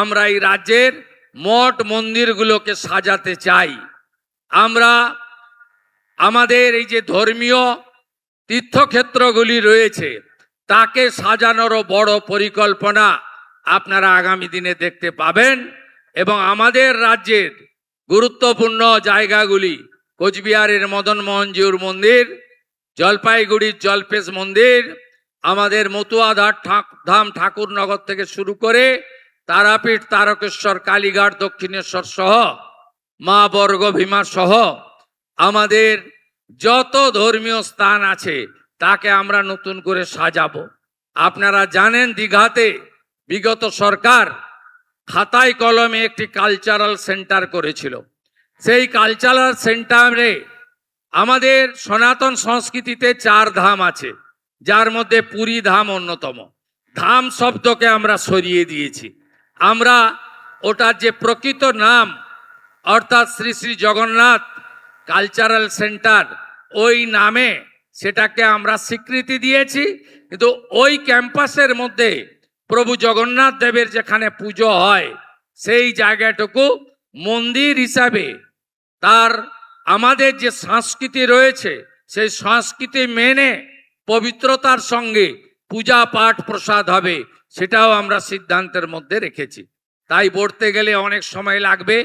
আমরা এই রাজ্যের মঠ মন্দিরগুলোকে সাজাতে চাই। আমরা আমাদের এই যে ধর্মীয় তীর্থক্ষেত্রগুলি রয়েছে তাকে সাজানোরও বড় পরিকল্পনা আপনারা আগামী দিনে দেখতে পাবেন। এবং আমাদের রাজ্যের গুরুত্বপূর্ণ জায়গাগুলি কোচবিহারের মদন মোহনজিউর মন্দির, জলপাইগুড়ির জলপেশ মন্দির, আমাদের মতুয়াধার ধাম ঠাকুরনগর থেকে শুরু করে তারাপীঠ, তারকেশ্বর, কালীঘাট, দক্ষিণেশ্বর সহ মা বর্গভীমা সহ আমাদের যত ধর্মীয় স্থান আছে তাকে আমরা নতুন করে সাজাবো। আপনারা জানেন দীঘাতে বিগত সরকার খাতায় কলমে একটি কালচারাল সেন্টার করেছিল। সেই কালচারাল সেন্টারে আমাদের সনাতন সংস্কৃতিতে 4 ধাম আছে, যার মধ্যে পুরী ধাম অন্যতম। ধাম শব্দকে আমরা সরিয়ে দিয়েছি। আমরা ওটার যে প্রকৃত নাম অর্থাৎ শ্রী শ্রী জগন্নাথ কালচারাল সেন্টার, ওই নামে সেটাকে আমরা স্বীকৃতি দিয়েছি। কিন্তু ওই ক্যাম্পাসের মধ্যে প্রভু জগন্নাথ দেবের যেখানে পুজো হয় সেই জায়গাটুকু মন্দির হিসাবে তার আমাদের যে সংস্কৃতি রয়েছে সেই সংস্কৃতি মেনে পবিত্রতার সঙ্গে পূজা পাঠ প্রসাদ হবে, সেটাও আমরা সিদ্ধান্তের মধ্যে রেখেছি। তাই বলতে গেলে অনেক সময় লাগবে।